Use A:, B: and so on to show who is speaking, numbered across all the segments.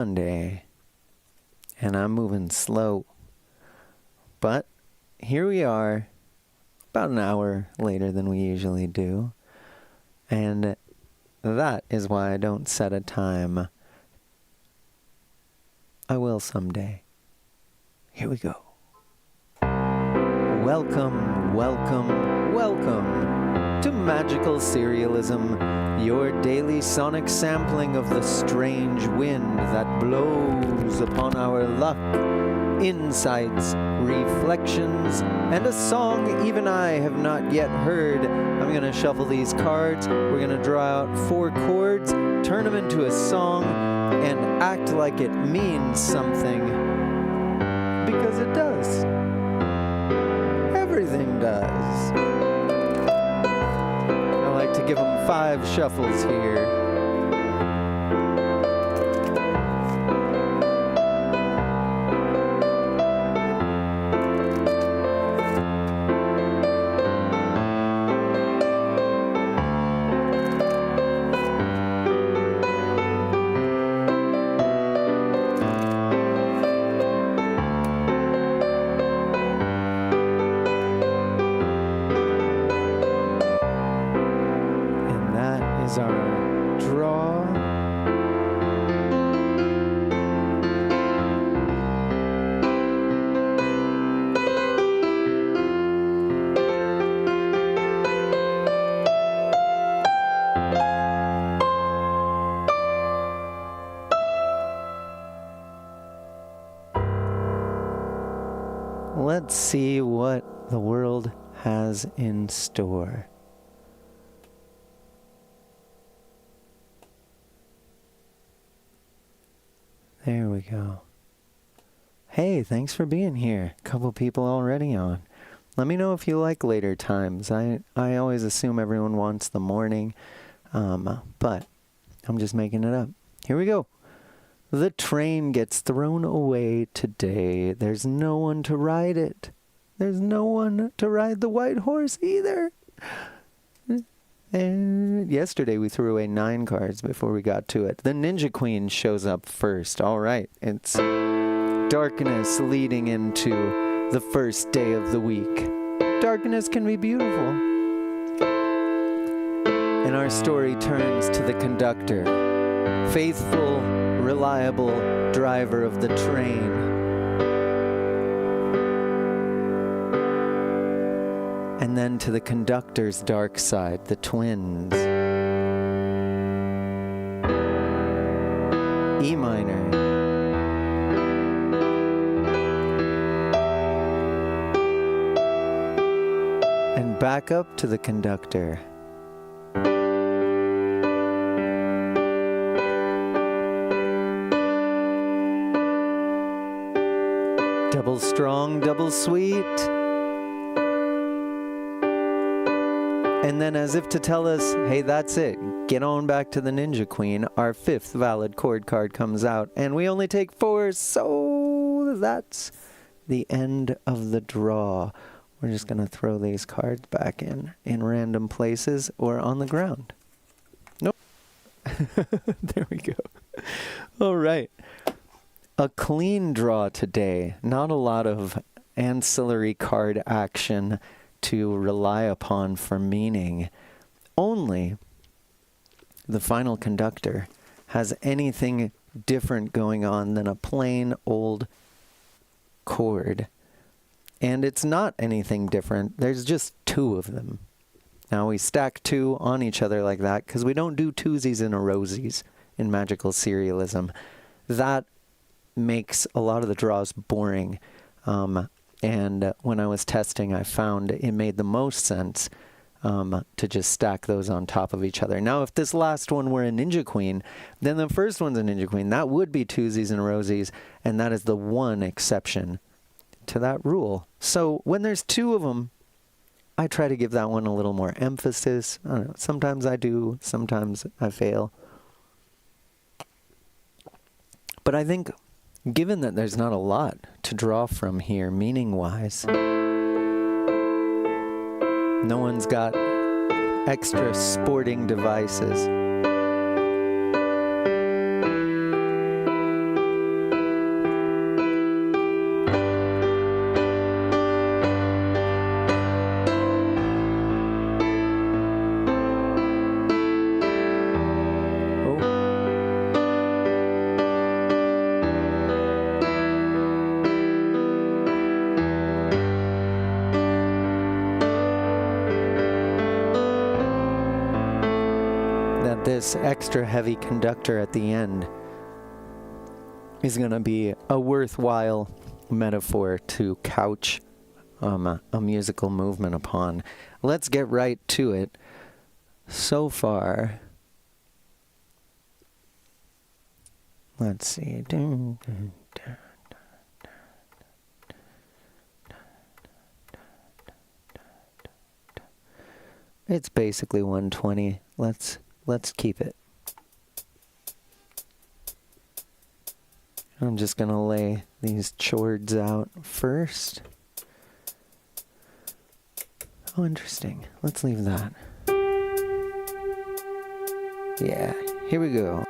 A: Monday, and I'm moving slow. But here we are, about an hour later than we usually do. And that is why I don't set a time. I will someday. Here we go. Welcome, welcome, welcome to Magical Serialism, your daily sonic sampling of the strange wind that blows upon our luck, insights, reflections, and a song even I have not yet heard. I'm going to shuffle these cards. We're going to draw out 4 chords, turn them into a song, and act like it means something. Because it does. Everything does. I like to give them 5 shuffles here. Our draw. Let's see what the world has in store. There we go. Hey, thanks for being here. Couple people already on. Let me know if you like later times. I always assume everyone wants the morning, but I'm just making it up. Here we go. The train gets thrown away today. There's no one to ride it. There's no one to ride the white horse either. And yesterday we threw away 9 cards before we got to it. The Ninja Queen shows up first. All right, it's darkness leading into the first day of the week. Darkness can be beautiful. And our story turns to the conductor, faithful, reliable driver of the train. And then to the conductor's dark side, the twins. E minor. And back up to the conductor. Double strong, double sweet. And then as if to tell us, hey, that's it. Get on back to the Ninja Queen. Our 5th valid chord card comes out. And we only take 4, so that's the end of the draw. We're just going to throw these cards back in random places or on the ground. Nope. There we go. All right. A clean draw today. Not a lot of ancillary card action to rely upon for meaning. Only the final conductor has anything different going on than a plain old chord. And it's not anything different. There's just 2 of them. Now we stack 2 on each other like that because we don't do twosies and a rosies in Magical Serialism. That makes a lot of the draws boring. And when I was testing, I found it made the most sense to just stack those on top of each other. Now, if this last one were a Ninja Queen, then the first one's a Ninja Queen. That would be twosies and rosies, and that is the one exception to that rule. So when there's 2 of them, I try to give that one a little more emphasis. I don't know, sometimes I do, sometimes I fail. But I think, given that there's not a lot to draw from here, meaning-wise, no one's got extra sporting devices. this extra heavy conductor at the end is going to be a worthwhile metaphor to couch a musical movement upon. Let's get right to it. So far, let's see. It's basically 120. Let's keep it. I'm just gonna lay these chords out first. Oh, interesting. Let's leave that. Yeah, here we go.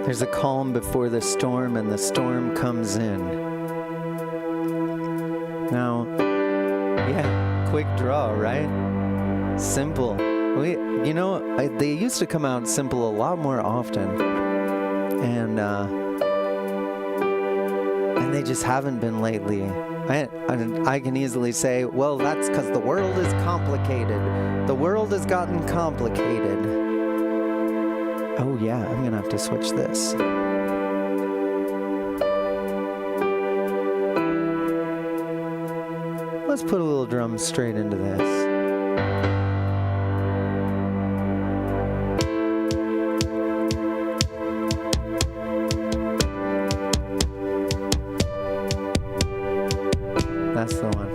A: There's a calm before the storm, and the storm comes in. Now, yeah, quick draw, right? Simple. You know, they used to come out simple a lot more often, and they just haven't been lately. I can easily say, well, that's because the world is complicated. The world has gotten complicated. Oh yeah, I'm gonna have to switch this. Let's put a little drum straight into this. That's the one.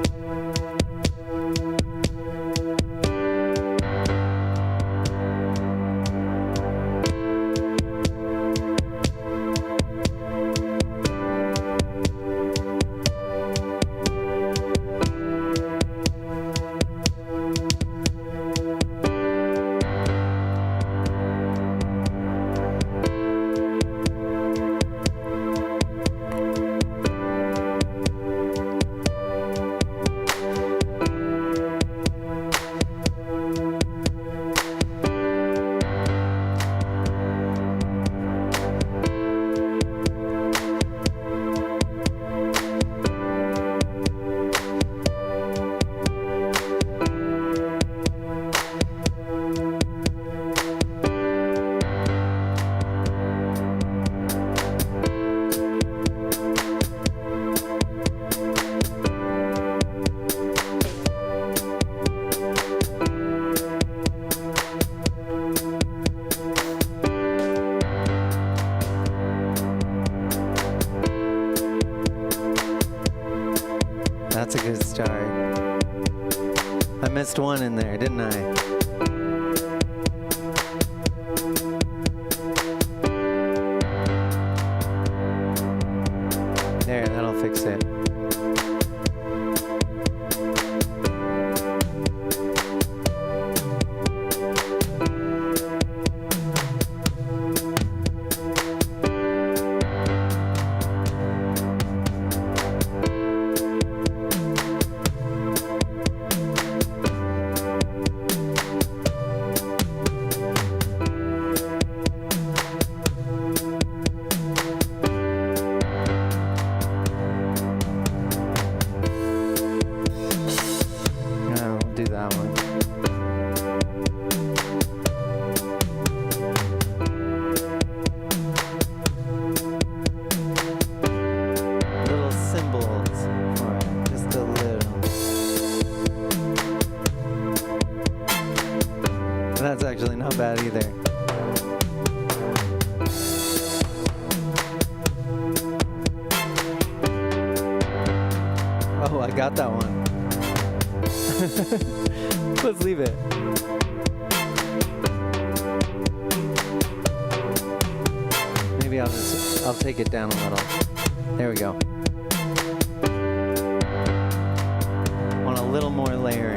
A: That's a good start. I missed one in there, didn't I? There, that'll fix it. Do that one. Little cymbals, alright, just a little. That's actually not bad either. Oh, I got that one. Let's leave it. Maybe I'll just I'll take it down a little. There we go. Want a little more layering.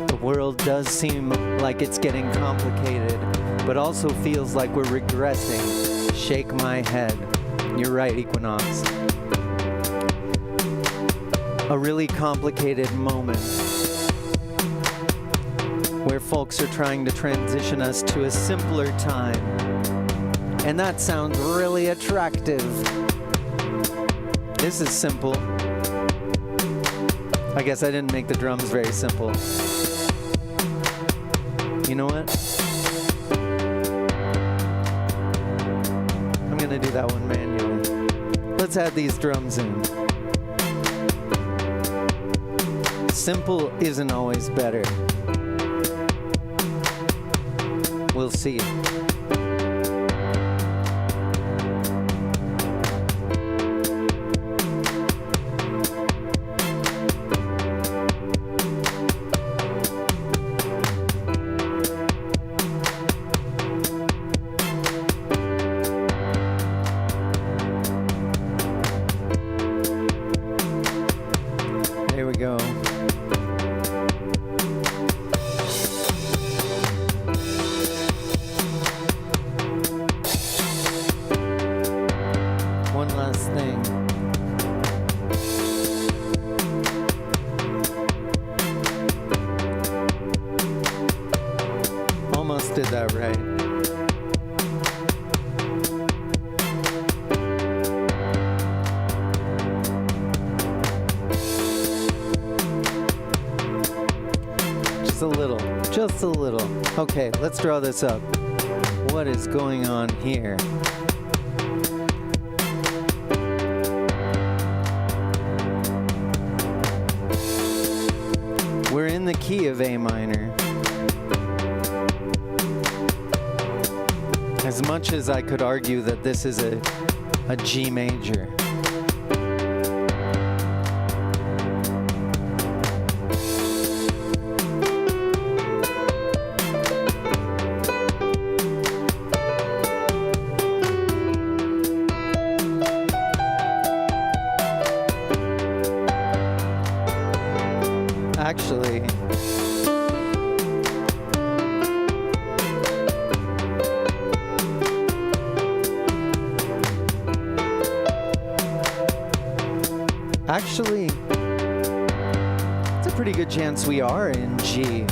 A: The world does seem like it's getting complicated, but also feels like we're regressing. Shake my head. You're right, Equinox. A really complicated moment where folks are trying to transition us to a simpler time. And that sounds really attractive. This is simple. I guess I didn't make the drums very simple. You know what? I'm gonna do that one manually. Let's add these drums in. Simple isn't always better. We'll see. There we go. One last thing. Almost did that right. Just a little. Okay, let's draw this up. What is going on here? We're in the key of A minor. As much as I could argue that this is a G major. Actually, it's a pretty good chance we are in G.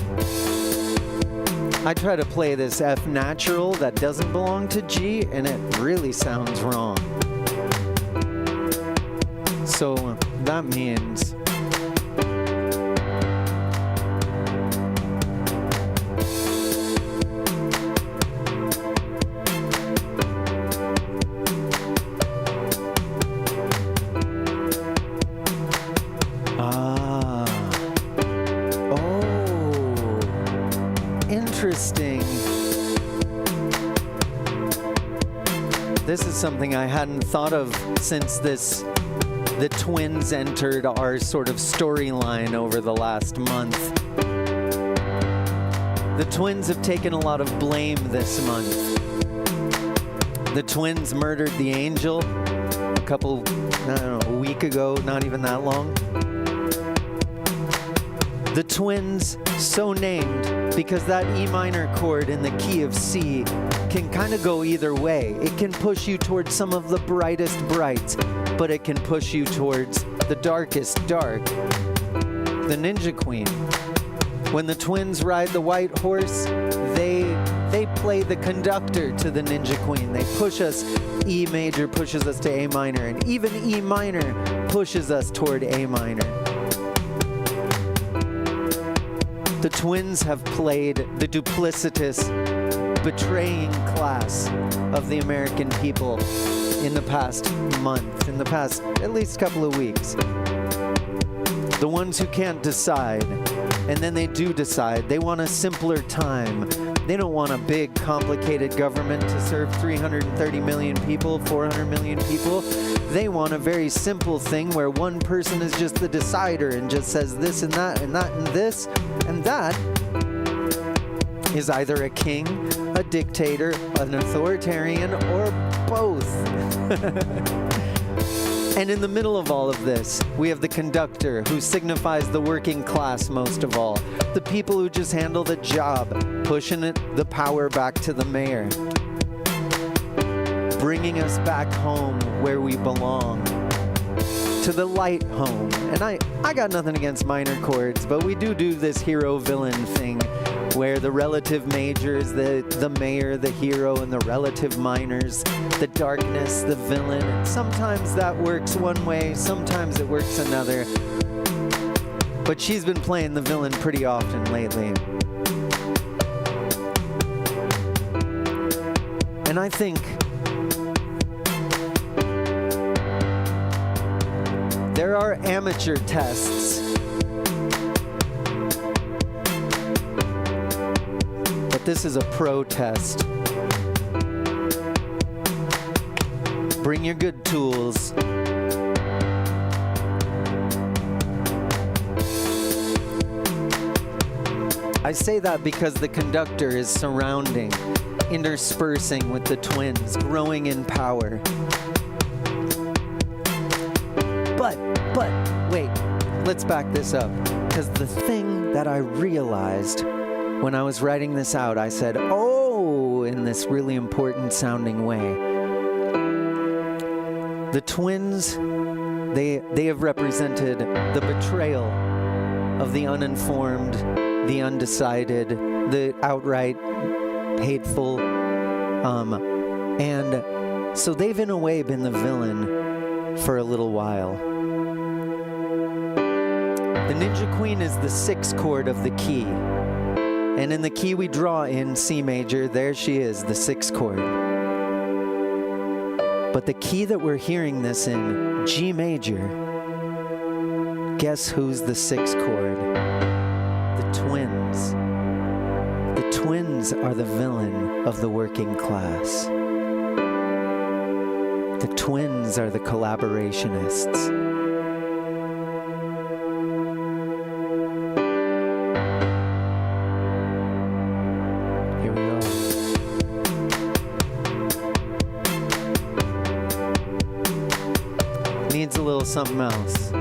A: I try to play this F natural that doesn't belong to G, and it really sounds wrong. So that means interesting. This is something I hadn't thought of since the twins entered our sort of storyline over the last month. The twins have taken a lot of blame this month. The twins murdered the angel a week ago, not even that long. The twins, so named because that E minor chord in the key of C can kind of go either way. It can push you towards some of the brightest brights, but it can push you towards the darkest dark. The Ninja Queen. When the twins ride the white horse, they play the conductor to the Ninja Queen. They push us. E major pushes us to A minor, and even E minor pushes us toward A minor. The twins have played the duplicitous, betraying class of the American people in the past month, in the past at least couple of weeks. The ones who can't decide, and then they do decide. They want a simpler time. They don't want a big, complicated government to serve 330 million people, 400 million people. They want a very simple thing where one person is just the decider and just says this and that and that and this. And that is either a king, a dictator, an authoritarian, or both. And in the middle of all of this, we have the conductor, who signifies the working class most of all. The people who just handle the job, pushing the power back to the mayor. Bringing us back home where we belong. To the light home. And I got nothing against minor chords, but we do this hero-villain thing where the relative major is the mayor, the hero, and the relative minors, the darkness, the villain. And sometimes that works one way, sometimes it works another. But she's been playing the villain pretty often lately. And I think there are amateur tests. But this is a pro test. Bring your good tools. I say that because the conductor is surrounding, interspersing with the twins, growing in power. But, wait, let's back this up. Because the thing that I realized when I was writing this out, I said, oh, in this really important sounding way. The twins, they have represented the betrayal of the uninformed, the undecided, the outright hateful. And so they've in a way been the villain for a little while. The Ninja Queen is the 6th chord of the key. And in the key we draw in C major, there she is, the 6th chord. But the key that we're hearing this in, G major, guess who's the 6th chord? The twins. The twins are the villain of the working class. The twins are the collaborationists. Needs a little something else.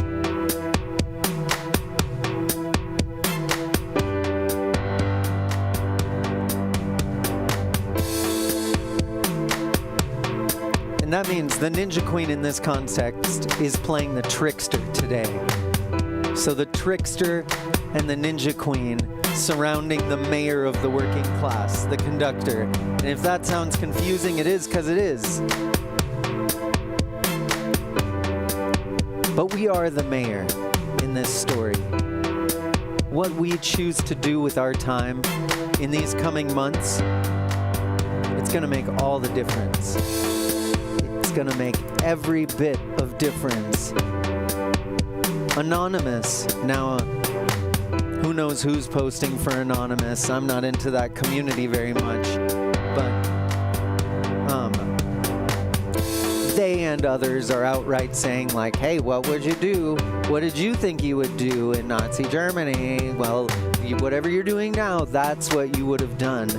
A: And that means the Ninja Queen in this context is playing the trickster today. So the trickster and the Ninja Queen surrounding the mayor of the working class, the conductor. And if that sounds confusing, it is because it is. But we are the mayor in this story. What we choose to do with our time in these coming months, it's going to make all the difference. It's going to make every bit of difference. Anonymous. Now, who knows who's posting for Anonymous? I'm not into that community very much. But they and others are outright saying like, hey, what would you do? What did you think you would do in Nazi Germany? Well, whatever you're doing now, that's what you would have done.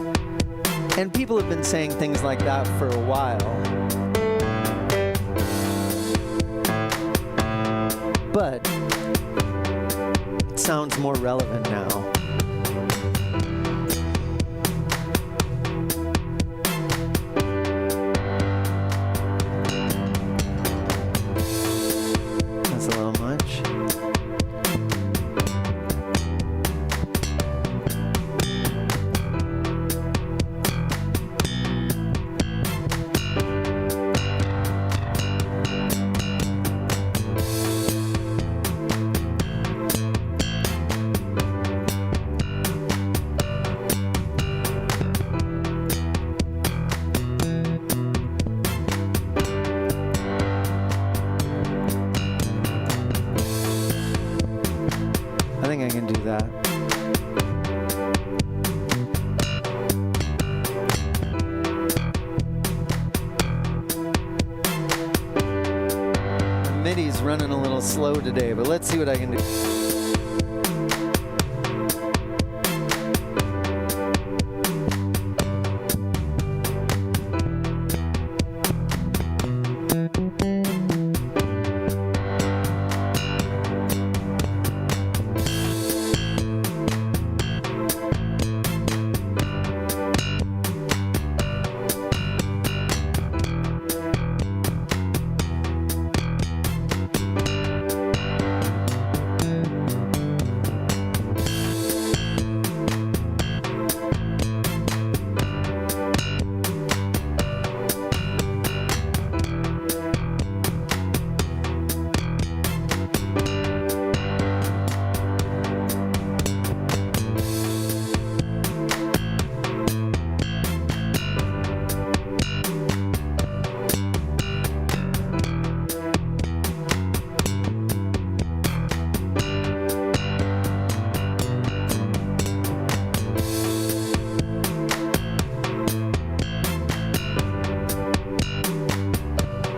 A: And people have been saying things like that for a while. But it sounds more relevant now. keyboard's running a little slow today, but let's see what I can do.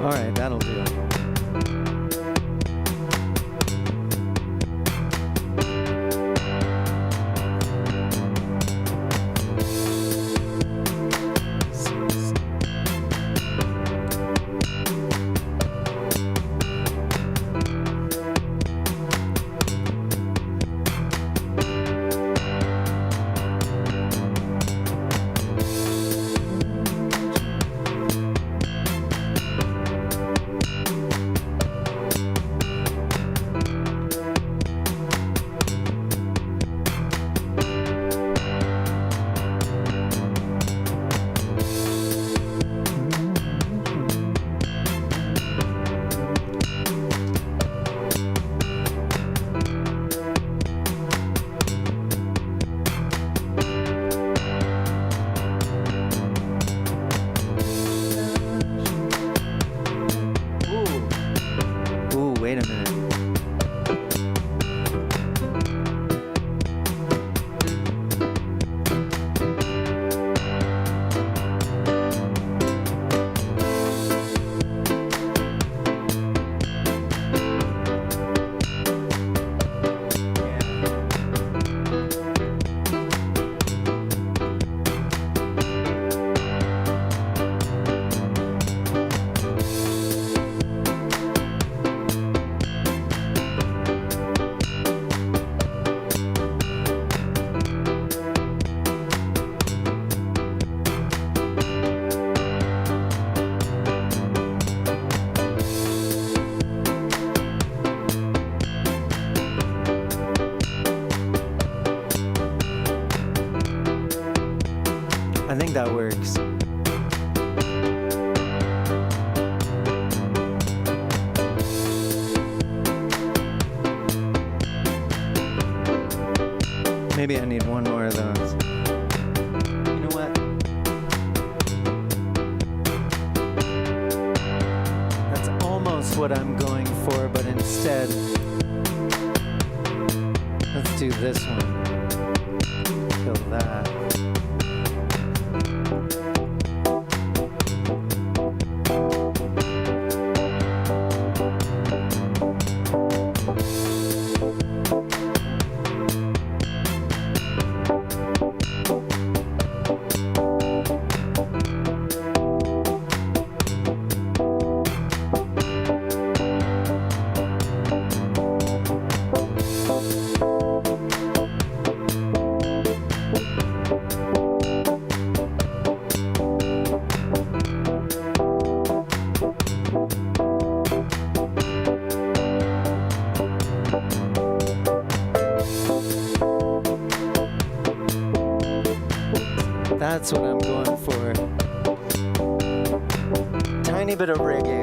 A: All right, that'll do. Wait a minute. I think that works. Maybe I need one more of those. You know what? That's almost what I'm going for, but instead, let's do this one. Kill that. That's what I'm going for. Tiny bit of reggae.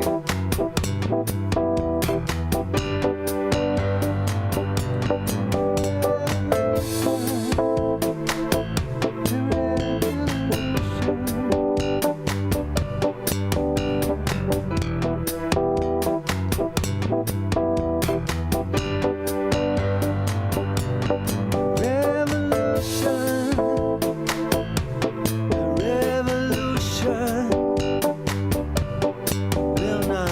A: Will not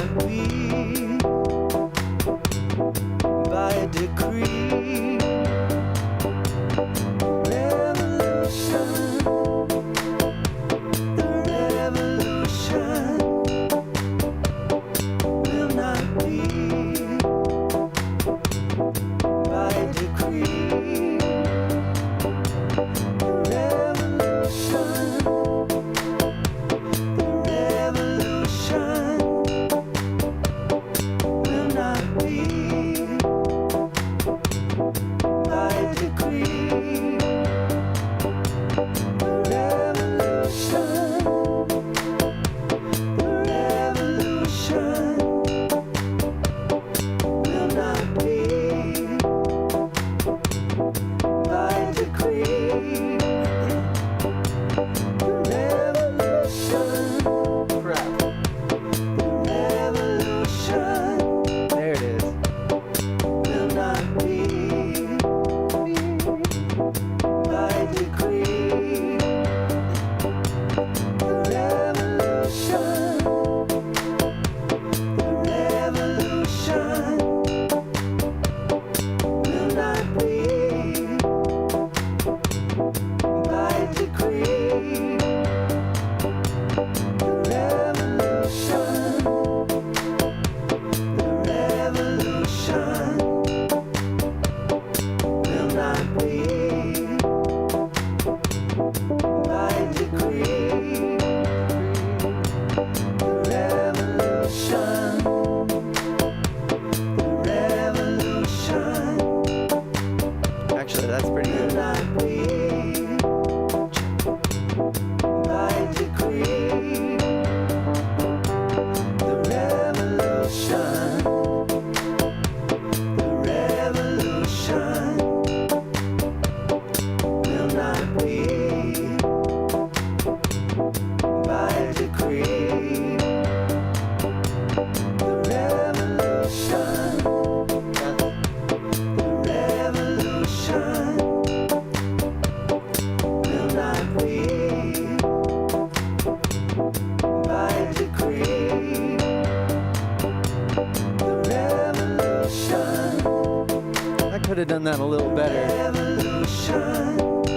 A: done that a little better.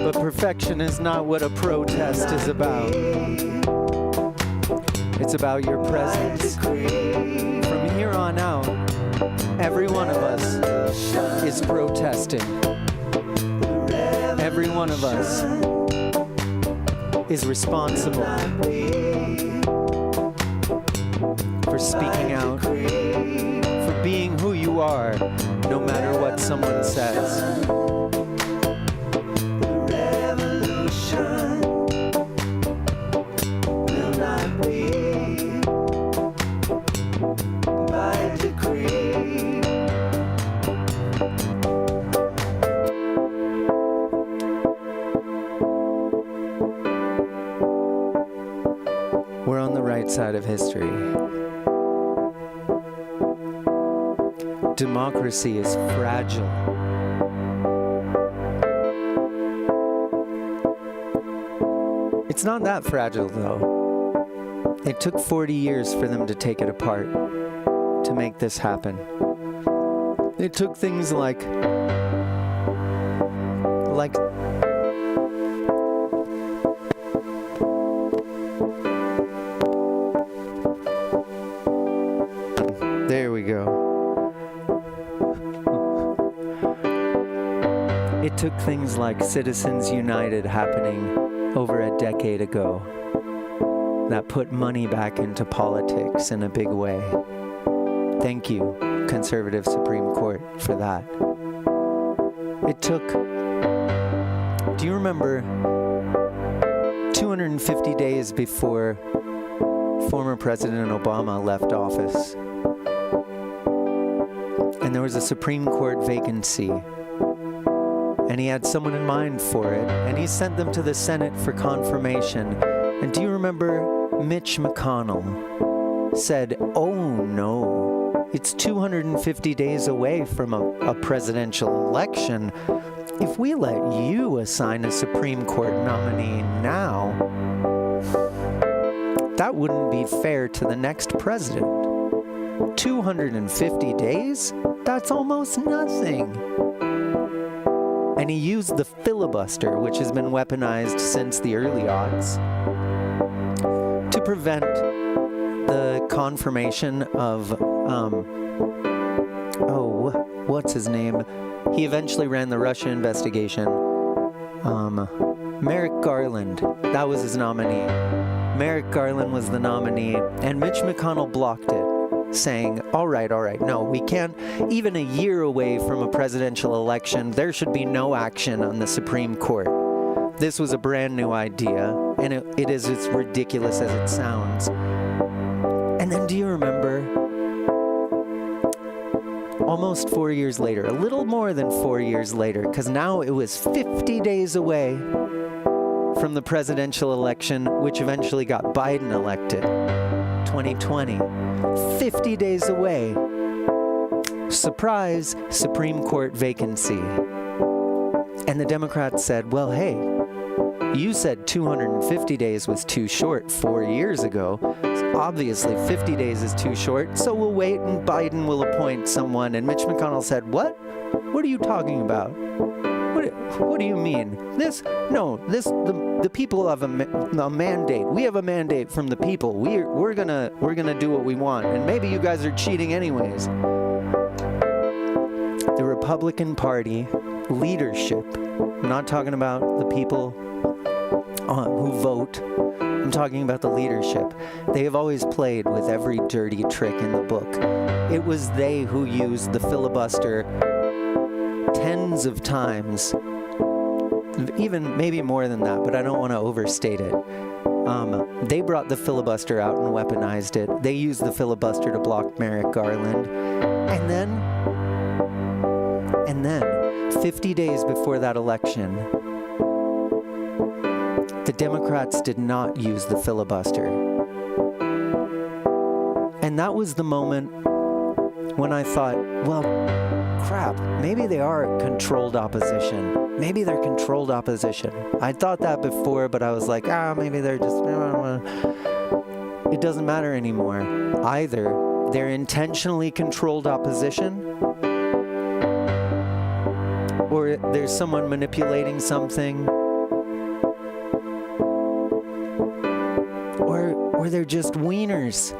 A: But perfection is not what a protest is about. It's about your presence. From here on out, every one of us is protesting. Every one of us is responsible for speaking out, for being who you are, no matter what someone says. We're on the right side of history. Democracy is fragile. It's not that fragile, though. It took 40 years for them to take it apart, to make this happen. It took things like there we go. It took things like Citizens United happening over a decade ago that put money back into politics in a big way. Thank you, conservative Supreme Court, for that. It took, do you remember 250 days before former President Obama left office? And there was a Supreme Court vacancy. And he had someone in mind for it. And he sent them to the Senate for confirmation. And do you remember Mitch McConnell said, "Oh no, it's 250 days away from a presidential election. If we let you assign a Supreme Court nominee now, that wouldn't be fair to the next president. 250 days? That's almost nothing." And he used the filibuster, which has been weaponized since the early aughts, to prevent the confirmation of, what's his name? He eventually ran the Russia investigation. Merrick Garland, that was his nominee. Merrick Garland was the nominee, and Mitch McConnell blocked it, saying, all right, no, we can't, even a year away from a presidential election, there should be no action on the Supreme Court. This was a brand new idea, and it is as ridiculous as it sounds. And then do you remember, almost 4 years later, a little more than 4 years later, because now it was 50 days away from the presidential election, which eventually got Biden elected, 2020. 50 days away. Surprise, Supreme Court vacancy. And the Democrats said, well, hey, you said 250 days was too short 4 years ago. Obviously, 50 days is too short, so we'll wait and Biden will appoint someone. And Mitch McConnell said, what? What are you talking about? What do you mean? The people have a mandate. We have a mandate from the people. We're gonna do what we want, and maybe you guys are cheating anyways. The Republican Party leadership, I'm not talking about the people who vote, I'm talking about the leadership. They have always played with every dirty trick in the book. It was they who used the filibuster tens of times, even maybe more than that, but I don't want to overstate it. They brought the filibuster out and weaponized it. They used the filibuster to block Merrick Garland. And then, 50 days before that election, the Democrats did not use the filibuster. And that was the moment when I thought, well, crap, maybe they are controlled opposition. Maybe they're controlled opposition. I thought that before, but I was like, maybe they're just... It doesn't matter anymore. Either they're intentionally controlled opposition, or there's someone manipulating something, or they're just wieners.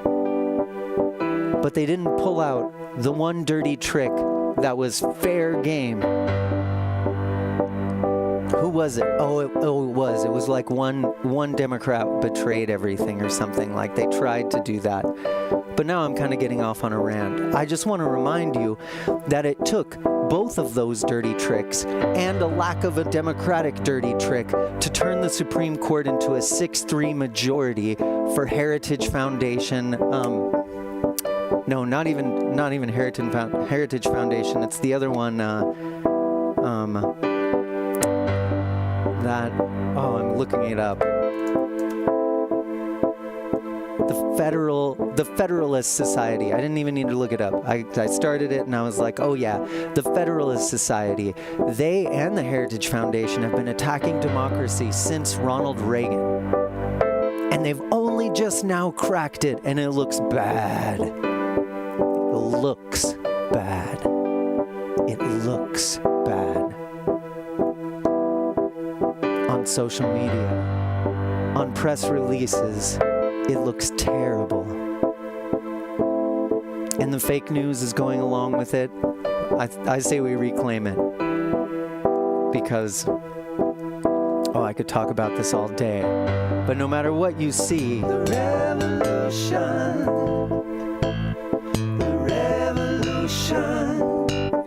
A: But they didn't pull out the one dirty trick that was fair game. Who was it? It was. It was like one Democrat betrayed everything or something. Like they tried to do that. But now I'm kind of getting off on a rant. I just want to remind you that it took both of those dirty tricks and a lack of a Democratic dirty trick to turn the Supreme Court into a 6-3 majority for Heritage Foundation. No, not even Heritage Foundation. It's the other one. I'm looking it up. The Federalist Society. I didn't even need to look it up. I started it and I was like, oh yeah, the Federalist Society. They and the Heritage Foundation have been attacking democracy since Ronald Reagan. And they've only just now cracked it, and it looks bad. It looks bad. It looks bad. On social media, on press releases, it looks terrible. And the fake news is going along with it. I say we reclaim it. Because, I could talk about this all day. But no matter what you see, the revolution,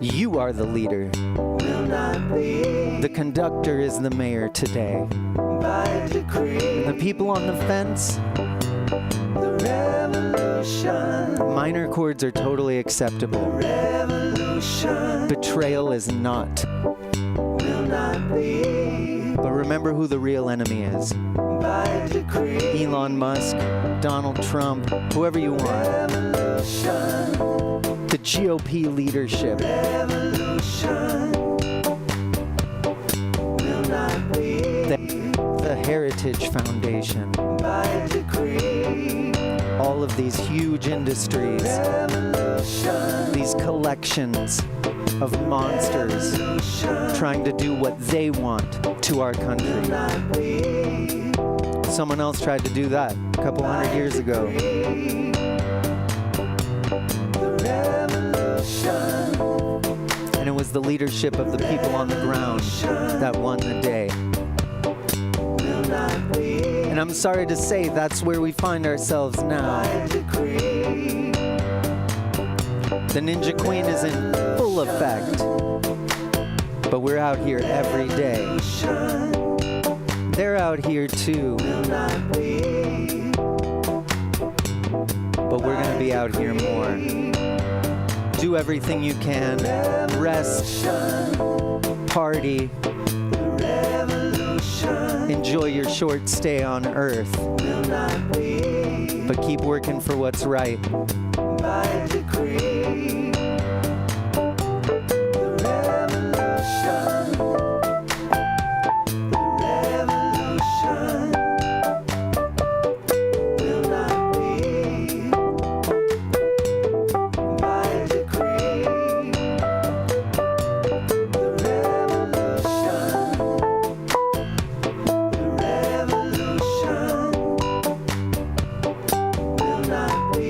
A: you are the leader. Will not be. The conductor is the mayor today. By decree. And the people on the fence, the revolution. Minor chords are totally acceptable. The revolution. Betrayal is not. Will not be. But remember who the real enemy is. By decree. Elon Musk, Donald Trump, whoever you want. Revolution. The GOP leadership. Revolution. Will not be. The Heritage Foundation. By decree. All of these huge industries. Revolution. These collections of monsters trying to do what they want to our country. Someone else tried to do that a couple hundred years ago. And it was the leadership of the people on the ground that won the day. And I'm sorry to say that's where we find ourselves now. The Ninja Queen is in full effect, but we're out here every day. They're out here too, but we're gonna be out here more. Do everything you can, rest, party, enjoy your short stay on Earth, but keep working for what's right. By decree, the revolution, will not be. By decree, the revolution, will not be.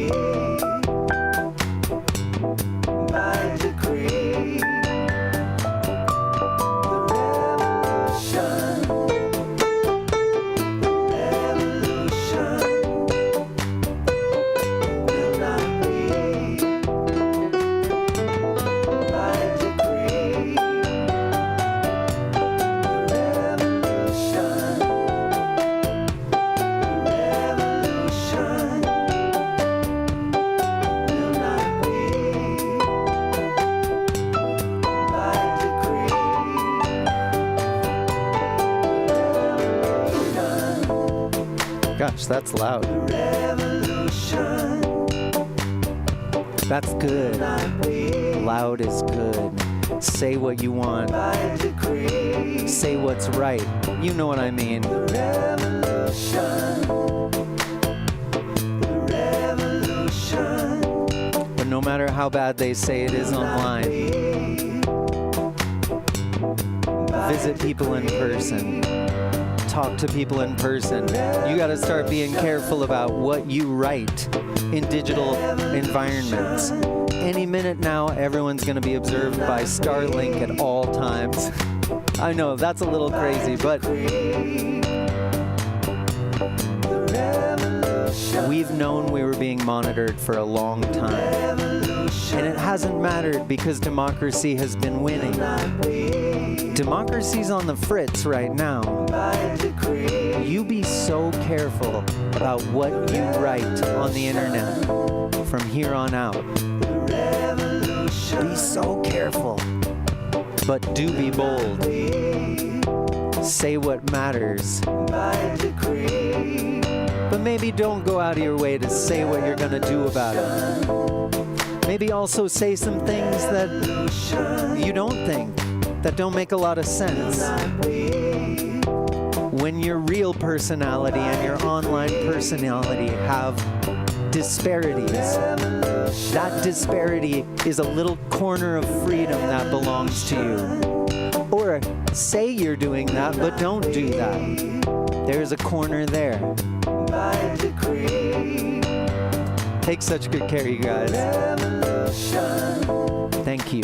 A: Gosh, that's loud. That's good. Loud is good. Say what you want. Say what's right. You know what I mean. But no matter how bad they say it is online, visit people in person, talk to people in person. You got to start being careful about what you write in digital environments. Any minute now, everyone's going to be observed by Starlink at all times. I know, that's a little crazy, but we've known we were being monitored for a long time. And it hasn't mattered because democracy has been winning. Democracy's on the fritz right now. You be so careful about what you write on the internet from here on out. Be so careful. But do be bold. Say what matters. But maybe don't go out of your way to say what you're going to do about it. Maybe also say some things that you don't think, that don't make a lot of sense. When your real personality and your online personality have disparities, that disparity is a little corner of freedom that belongs to you. Or say you're doing that, but don't do that. There's a corner there. Take such good care, you guys. Thank you.